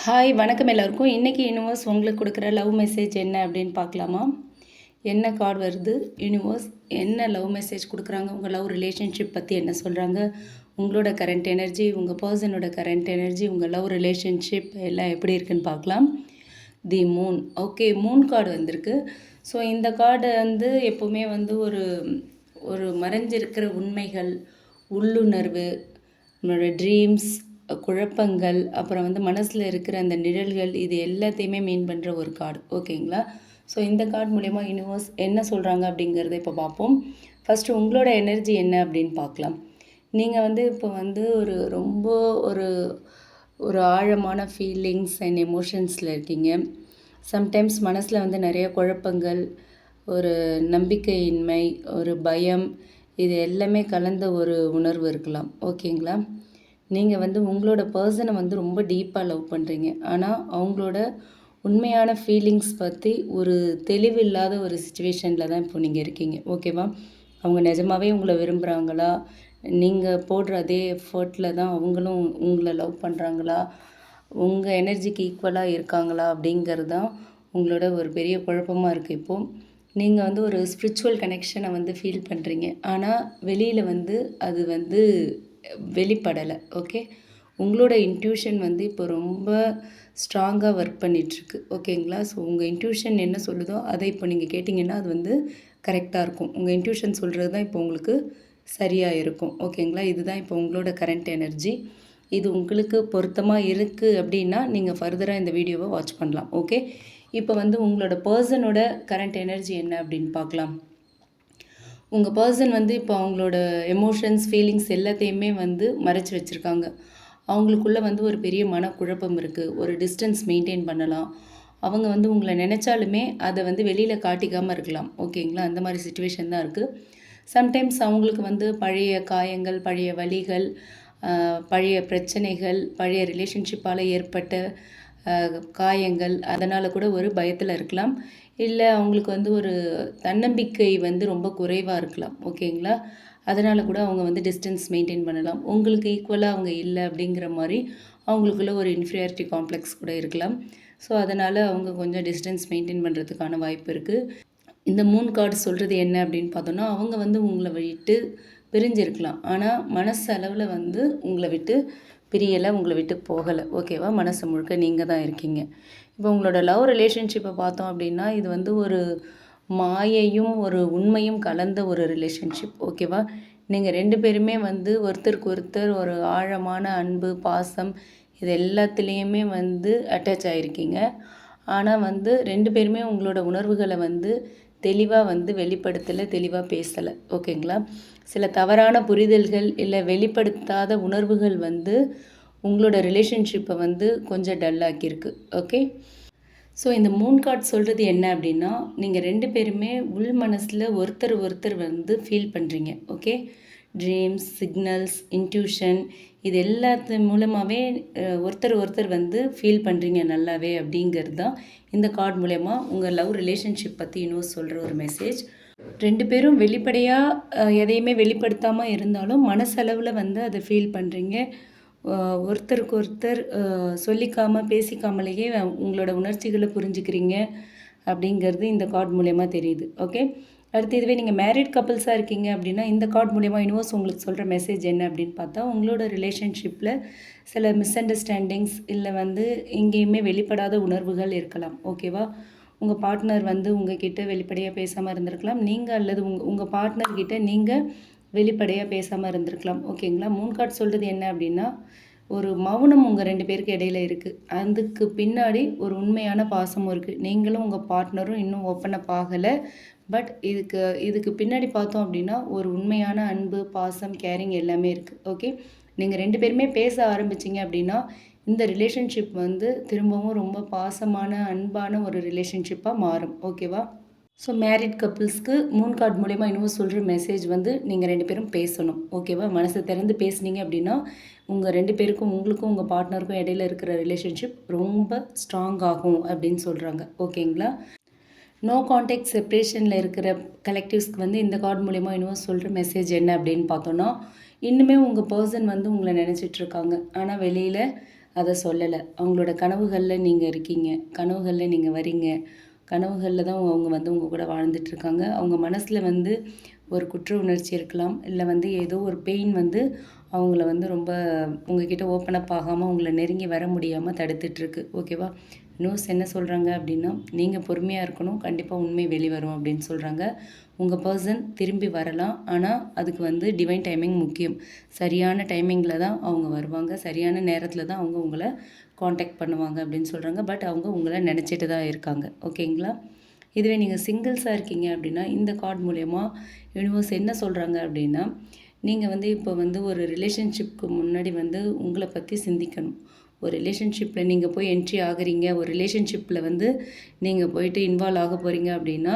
Hi வணக்கம் எல்லாருக்கும். இன்றைக்கி யூனிவர்ஸ் உங்களுக்கு கொடுக்குற லவ் மெசேஜ் என்ன அப்படின்னு பார்க்கலாமா? என்ன கார்டு வருது? யூனிவர்ஸ் என்ன லவ் மெசேஜ் கொடுக்குறாங்க? உங்கள் லவ் ரிலேஷன்ஷிப் பற்றி என்ன சொல்கிறாங்க? உங்களோட கரண்ட் எனர்ஜி, உங்கள் பர்சனோட கரண்ட் எனர்ஜி, உங்கள் லவ் ரிலேஷன்ஷிப் எல்லாம் எப்படி இருக்குன்னு பார்க்கலாம். The moon. Okay, Moon card வந்திருக்கு. ஸோ இந்த கார்டு வந்து எப்போவுமே வந்து ஒரு ஒரு மறைஞ்சிருக்கிற உண்மைகள், உள்ளுணர்வு, நம்மளோட ட்ரீம்ஸ், குழப்பங்கள், அப்புறம் வந்து மனசில் இருக்கிற அந்த நிழல்கள், இது எல்லாத்தையுமே மீன் பண்ணுற ஒரு கார்டு. ஓகேங்களா? ஸோ இந்த கார்டு மூலயமா யூனிவர்ஸ் என்ன சொல்கிறாங்க அப்படிங்கிறத இப்போ பார்ப்போம். ஃபஸ்ட்டு உங்களோட எனர்ஜி என்ன அப்படின்னு பார்க்கலாம். நீங்கள் வந்து இப்போ வந்து ரொம்ப ஒரு ஒரு ஆழமான ஃபீலிங்ஸ் அண்ட் எமோஷன்ஸில் இருக்கீங்க. சம்டைம்ஸ் மனசில் வந்து நிறைய குழப்பங்கள், ஒரு நம்பிக்கையின்மை, ஒரு பயம், இது எல்லாமே கலந்த ஒரு உணர்வு இருக்கலாம். ஓகேங்களா? நீங்கள் வந்து உங்களோட பர்சனை வந்து ரொம்ப டீப்பாக லவ் பண்ணுறீங்க. ஆனால் அவங்களோட உண்மையான ஃபீலிங்ஸ் பற்றி ஒரு தெளிவில்லாத ஒரு சுச்சுவேஷனில் தான் இப்போ நீங்கள் இருக்கீங்க. ஓகேவா? அவங்க நிஜமாகவே உங்களை விரும்புகிறாங்களா? நீங்கள் போடுற அதே எஃபர்ட்டில் தான் அவங்களும் உங்களை லவ் பண்ணுறாங்களா? உங்கள் எனர்ஜிக்கு ஈக்குவலாக இருக்காங்களா? அப்படிங்கிறது தான் உங்களோட ஒரு பெரிய குழப்பமாக இருக்குது. இப்போது நீங்கள் வந்து ஒரு ஸ்பிரிச்சுவல் கனெக்ஷனை வந்து ஃபீல் பண்ணுறீங்க. ஆனால் வெளியில் வந்து அது வந்து வெளிப்படலை. ஓகே, உங்களோட இன்ட்யூஷன் வந்து இப்போ ரொம்ப ஸ்ட்ராங்காக ஒர்க் பண்ணிகிட்ருக்கு. ஓகேங்களா? ஸோ உங்கள் இன்ட்யூஷன் என்ன சொல்லுதோ அதை இப்போ நீங்கள் கேட்டிங்கன்னா அது வந்து கரெக்டாக இருக்கும். உங்கள் இன்ட்யூஷன் சொல்கிறது தான் இப்போ உங்களுக்கு சரியாக இருக்கும். ஓகேங்களா? இதுதான் இப்போ உங்களோட கரண்ட் எனர்ஜி. இது உங்களுக்கு பொருத்தமாக இருக்குது அப்படின்னா நீங்கள் ஃபர்தராக இந்த வீடியோவை வாட்ச் பண்ணலாம். ஓகே, இப்போ வந்து உங்களோட பர்சனோட கரண்ட் எனர்ஜி என்ன அப்படின்னு பார்க்கலாம். உங்கள் பர்சன் வந்து இப்போ அவங்களோட எமோஷன்ஸ், ஃபீலிங்ஸ் எல்லாத்தையுமே வந்து மறைச்சி வச்சுருக்காங்க. அவங்களுக்குள்ளே வந்து ஒரு பெரிய மனக்குழப்பம் இருக்குது. ஒரு டிஸ்டன்ஸ் மெயின்டைன் பண்ணலாம். அவங்க வந்து உங்களை நினச்சாலுமே அதை வந்து வெளியில் காட்டிக்காமல் இருக்கலாம். ஓகேங்களா? அந்த மாதிரி சிச்சுவேஷன் தான் இருக்குது. சம்டைம்ஸ் அவங்களுக்கு வந்து பழைய காயங்கள், பழைய வலிகள், பழைய பிரச்சனைகள், பழைய ரிலேஷன்ஷிப்பால் ஏற்பட்ட காயங்கள், அதனால் கூட ஒரு பயத்தில் இருக்கலாம். இல்லை அவங்களுக்கு வந்து ஒரு தன்னம்பிக்கை வந்து ரொம்ப குறைவாக இருக்கலாம். ஓகேங்களா? அதனால் கூட அவங்க வந்து டிஸ்டன்ஸ் மெயின்டைன் பண்ணலாம். உங்களுக்கு ஈக்குவலாக அவங்க இல்லை அப்படிங்கிற மாதிரி அவங்களுக்குள்ள ஒரு இன்ஃபீரியாரிட்டி காம்ப்ளெக்ஸ் கூட இருக்கலாம். ஸோ அதனால் அவங்க கொஞ்சம் டிஸ்டன்ஸ் மெயின்டைன் பண்ணுறதுக்கான வாய்ப்பு இருக்குது. இந்த மூன் கார்டு சொல்கிறது என்ன அப்படின்னு பார்த்தோன்னா, அவங்க வந்து உங்களை விட்டு பிரிஞ்சிருக்கலாம். ஆனால் மனசு அளவில் வந்து உங்களை விட்டு பிரியலை, உங்களை விட்டு போகலை. ஓகேவா? மனசு முழுக்க நீங்கள் தான் இருக்கீங்க. இப்போ உங்களோட லவ் ரிலேஷன்ஷிப்பை பார்த்தோம் அப்படின்னா, இது வந்து ஒரு மாயையும் ஒரு உண்மையும் கலந்த ஒரு ரிலேஷன்ஷிப். ஓகேவா? நீங்கள் 2 பேருமே வந்து ஒருத்தருக்கு ஒருத்தர் ஒரு ஆழமான அன்பு, பாசம், இது எல்லாத்துலேயுமே வந்து அட்டாச் ஆகிருக்கீங்க. ஆனால் வந்து 2 பேருமே உங்களோட உணர்வுகளை வந்து தெளிவாக வந்து வெளிப்படுத்தலை, தெளிவாக பேசலை. ஓகேங்களா? சில தவறான புரிதல்கள் இல்லை வெளிப்படுத்தாத உணர்வுகள் வந்து உங்களோட ரிலேஷன்ஷிப்பை வந்து கொஞ்சம் டல்லாக்கியிருக்கு. ஓகே, ஸோ இந்த மூன் கார்டு சொல்கிறது என்ன அப்படின்னா, நீங்கள் 2 பேருமே உள் மனசில் ஒருத்தர் ஒருத்தர் வந்து ஃபீல் பண்ணுறீங்க. ஓகே, ட்ரீம்ஸ், சிக்னல்ஸ், இன்ட்யூஷன், இது எல்லாத்து மூலமாகவே ஒருத்தர் ஒருத்தர் வந்து ஃபீல் பண்ணுறீங்க நல்லாவே அப்படிங்கிறது தான் இந்த கார்டு மூலயமா உங்கள் லவ் ரிலேஷன்ஷிப் பற்றி இன்னும் சொல்கிற ஒரு மெசேஜ். 2 பேரும் வெளிப்படையாக எதையுமே வெளிப்படுத்தாமல் இருந்தாலும் மனசளவில் வந்து அதை ஃபீல் பண்ணுறீங்க. ஒருத்தருக்கு ஒருத்தர் சொல்லிக்காமல் பேசிக்காமலேயே உங்களோட உணர்ச்சிகளை புரிஞ்சுக்கிறீங்க அப்படிங்கிறது இந்த கார்டு மூலயமா தெரியுது. ஓகே, அடுத்து இதுவே நீங்கள் மேரிட் கப்புள்ஸாக இருக்கீங்க அப்படின்னா இந்த கார்டு மூலயமா யூனிவர்ஸ் உங்களுக்கு சொல்கிற மெசேஜ் என்ன அப்படின்னு பார்த்தா, உங்களோட ரிலேஷன்ஷிப்பில் சில மிஸ் அண்டர்ஸ்டாண்டிங்ஸ் இல்லை வந்து எங்கேயுமே வெளிப்படாத உணர்வுகள் இருக்கலாம். ஓகேவா? உங்கள் பார்ட்னர் வந்து உங்ககிட்ட வெளிப்படையாக பேசாமல் இருந்திருக்கலாம். நீங்கள் அல்லது உங்கள் பார்ட்னர்கிட்ட நீங்கள் வெளிப்படையாக பேசாமல் இருந்திருக்கலாம். ஓகேங்களா? மூன் கார்டு சொல்கிறது என்ன அப்படின்னா, ஒரு மௌனம் உங்கள் 2 பேருக்கு இடையில இருக்குது. அதுக்கு பின்னாடி ஒரு உண்மையான பாசமும் இருக்குது. நீங்களும் உங்கள் பார்ட்னரும் இன்னும் ஓப்பன் அப் ஆகலை. பட் இதுக்கு பின்னாடி பார்த்தோம் அப்படின்னா ஒரு உண்மையான அன்பு, பாசம், கேரிங் எல்லாமே இருக்குது. ஓகே, நீங்கள் 2 பேருமே பேச ஆரம்பிச்சிங்க அப்படின்னா இந்த ரிலேஷன்ஷிப் வந்து திரும்பவும் ரொம்ப பாசமான, அன்பான ஒரு ரிலேஷன்ஷிப்பாக மாறும். ஓகேவா? ஸோ மேரிட் கப்புள்ஸ்க்கு மூன் கார்டு மூலயமா இன்னும் சொல்கிற மெசேஜ் வந்து நீங்கள் 2 பேரும் பேசணும். ஓகேவா? மனசை திறந்து பேசுனீங்க அப்படின்னா உங்கள் 2 பேருக்கும், உங்களுக்கும் உங்கள் பார்ட்னருக்கும் இடையில இருக்கிற ரிலேஷன்ஷிப் ரொம்ப ஸ்ட்ராங் ஆகும் அப்படின்னு சொல்கிறாங்க. ஓகேங்களா? நோ கான்டாக்ட் செப்ரேஷனில் இருக்கிற கலெக்டிவ்ஸ்க்கு வந்து இந்த கார்டு மூலயமா இன்னும் சொல்கிற மெசேஜ் என்ன அப்படின்னு பார்த்தோன்னா, இன்னுமே உங்கள் பர்சன் வந்து உங்களை நினச்சிட்ருக்காங்க. ஆனால் வெளியில் அத சொல்லல. அவங்களோட கனவுகள்ல நீங்க இருக்கீங்க. கனவுகள்ல நீங்க வரீங்க. கனவுகள்ல தான் அவங்க வந்து உங்க கூட வாழ்ந்துட்டுருக்காங்க. அவங்க மனசுல வந்து ஒரு குற்ற உணர்ச்சி இருக்கலாம். இல்ல வந்து ஏதோ ஒரு பெயின் வந்து அவங்கள வந்து ரொம்ப உங்ககிட்ட ஓப்பன் அப் ஆகாம உங்கள நெருங்கி வர முடியாம தடுத்துட்ருக்கு. ஓகேவா? நியூஸ் என்ன சொல்றாங்க அப்டின்னா, நீங்க பொறுமையா இருக்கணும். கண்டிப்பா உண்மை வெளிவரும் அப்டின்னு சொல்றாங்க. உங்க பெர்சன் திரும்பி வரலாம். ஆனா, அதுக்கு வந்து டிவைன் டைமிங் முக்கியம். சரியான டைமிங்கில தான் அவங்க வருவாங்க. சரியான நேரத்தில தான் அவங்க உங்கள கான்டாக்ட் பண்ணுவாங்க அப்டின்னு சொல்றாங்க. பட் அவங்க உங்கள நெனச்சிட்டு தான் இருக்காங்க. ஓகேங்களா? இதுவே நீங்க சிங்கிள்ஸா இருக்கீங்க அப்டின்னா, இந்த கார்ட் மூலியமா யூனிவர்ஸ் என்ன சொல்றாங்க அப்டின்னா, நீங்க வந்து இப்போ வந்து ஒரு ரிலேஷன்ஷிப்க்கு முன்னாடி வந்து உங்கள பத்தி சிந்திக்கணும். ஒரு ரிலேஷன்ஷிப்ல நீங்க போய் என்ட்ரி ஆகுறீங்க. ஒரு ரிலேஷன்ஷிப்ல வந்து நீங்க போயிட்டு இன்வால்வ் ஆக போறீங்க அப்டின்னா,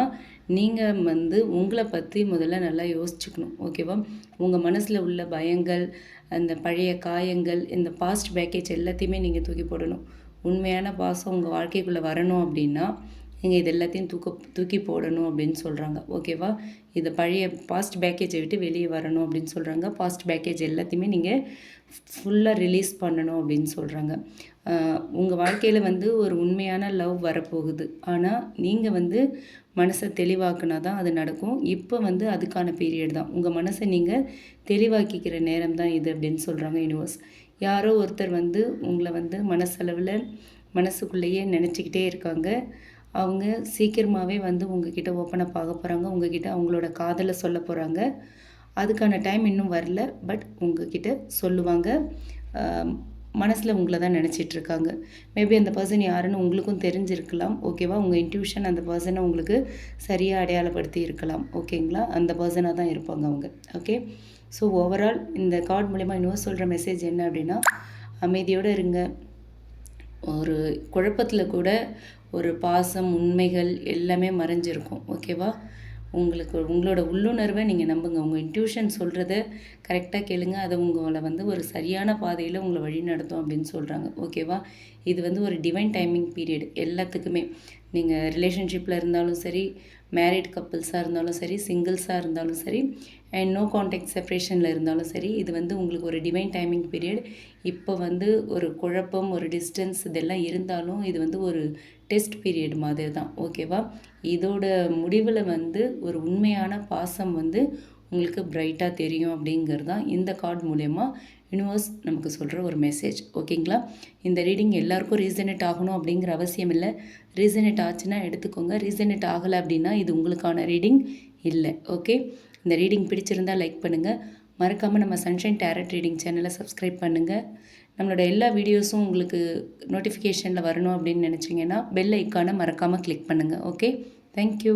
நீங்க வந்து உங்கள பத்தி முதல்ல நல்லா யோசிச்சுக்கணும். ஓகேவா? உங்க மனசுல உள்ள பயங்கள், அந்த பழைய காயங்கள், இந்த பாஸ்ட் பேக்கேஜ் எல்லாத்தையுமே நீங்க தூக்கி போடணும். உண்மையான பாசம் உங்க வாழ்க்கைக்குள்ள வரணும் அப்டின்னா, நீங்க இது எல்லாத்தையும் தூக்கி போடணும் அப்படின்னு சொல்றாங்க. ஓகேவா? இது பழைய பாஸ்ட் பேக்கேஜை விட்டு வெளியே வரணும் அப்படின்னு சொல்றாங்க. பாஸ்ட் பேக்கேஜ் எல்லாத்தையுமே நீங்க ஃபுல்லா ரிலீஸ் பண்ணணும் அப்படின்னு சொல்றாங்க. உங்க வாழ்க்கையில வந்து ஒரு உண்மையான லவ் வரப்போகுது. ஆனா, நீங்க வந்து மனச தெளிவாக்குனா தான் அது நடக்கும். இப்ப வந்து அதுக்கான பீரியட் தான். உங்க மனச நீங்க தெளிவாக்கிக்கிற நேரம் தான் இது அப்படின்னு சொல்றாங்க யூனிவர்ஸ். யாரோ ஒருத்தர் வந்து உங்கள வந்து மனசளவுல மனசுக்குள்ளேயே நெனச்சுக்கிட்டே இருக்காங்க. அவங்க சீக்கிரமாவே வந்து உங்ககிட்ட ஓப்பன் அப் ஆக போறாங்க. உங்ககிட்ட அவங்களோட காதல சொல்லப் போறாங்க. அதுக்கான டைம் இன்னும் வரல. பட் உங்ககிட்ட சொல்லுவாங்க. அ மனசுல உங்கள தான் நெனச்சிட்டுருக்காங்க. மேபி அந்த பெர்சன் யாருன்னு உங்களுக்கும் தெரிஞ்சிருக்கலாம். ஓகேவா? உங்க இன்ட்யூஷன் அந்த பெர்சன உங்களுக்கு சரியா அடையாளப்படுத்தி இருக்கலாம். ஓகேங்களா? அந்த பெர்சனா தான் இருப்பாங்க அவங்க. ஓகே. ஸோ ஓவரால் இந்த கார்ட் மூலியமா இன்னும் சொல்ற மெசேஜ் என்ன அப்டின்னா, அமைதியோட இருங்க. ஒரு குழப்பத்துல கூட ஒரு பாசம், உண்மைகள் எல்லாமே மறைஞ்சிருக்கும். ஓகேவா? உங்களுக்கு உங்களோட உள்ளுணர்வ நீங்க நம்புங்க. உங்க இன்ட்யூஷன் சொல்றத கரெக்ட்டா கேளுங்க. அது உங்கள வந்து ஒரு சரியான பாதையில உங்கள வழிநடத்தும் அப்படின்னு சொல்றாங்க. ஓகேவா? இது வந்து ஒரு டிவைன் டைமிங் பீரியட் எல்லாத்துக்குமே. நீங்க ரிலேஷன்ஷிப்ல இருந்தாலும் சரி, மேரிட் கப்பிள்ஸா இருந்தாலும் சரி, சிங்கிள்ஸா இருந்தாலும் சரி, அண்ட் நோ கான்டாக்ட் செப்பரேஷன்ல இருந்தாலும் சரி, இது வந்து உங்களுக்கு ஒரு டிவைன் டைமிங் பீரியட். இப்போ வந்து ஒரு குழப்பம், ஒரு டிஸ்டன்ஸ் இதெல்லாம் இருந்தாலும், இது வந்து ஒரு டெஸ்ட் பீரியட் மாதிரி தான். ஓகேவா? இதோட முடிவுல வந்து ஒரு உண்மையான பாசம் வந்து உங்களுக்கு பிரைட்டா தெரியும் அப்படிங்கிறது தான் இந்த கார்ட் மூலியமா யுனிவர்ஸ் நமக்கு சொல்ற ஒரு மெசேஜ். ஓகேங்களா? இந்த ரீடிங் எல்லாருக்கும் ரீசனேட் ஆகணும் அப்படிங்கிற அவசியம் இல்ல. ரீசனேட் ஆச்சுன்னா எடுத்துக்கோங்க. ரீசனேட் ஆகல அப்படின்னா இது உங்களுக்கான ரீடிங் இல்ல. ஓகே? இந்த ரீடிங் பிடிச்சிருந்தா லைக் பண்ணுங்க. மறக்காம நம்ம சன்ஷைன் டேரட் ரீடிங் சேனலை சப்ஸ்கிரைப் பண்ணுங்க. நம்மளோட எல்லா வீடியோஸும் உங்களுக்கு நோட்டிஃபிகேஷன்ல வரணும் அப்படின்னு நினைச்சீங்கன்னா, பெல் ஐகானை மறக்காம கிளிக் பண்ணுங்க. ஓகே? Thank you.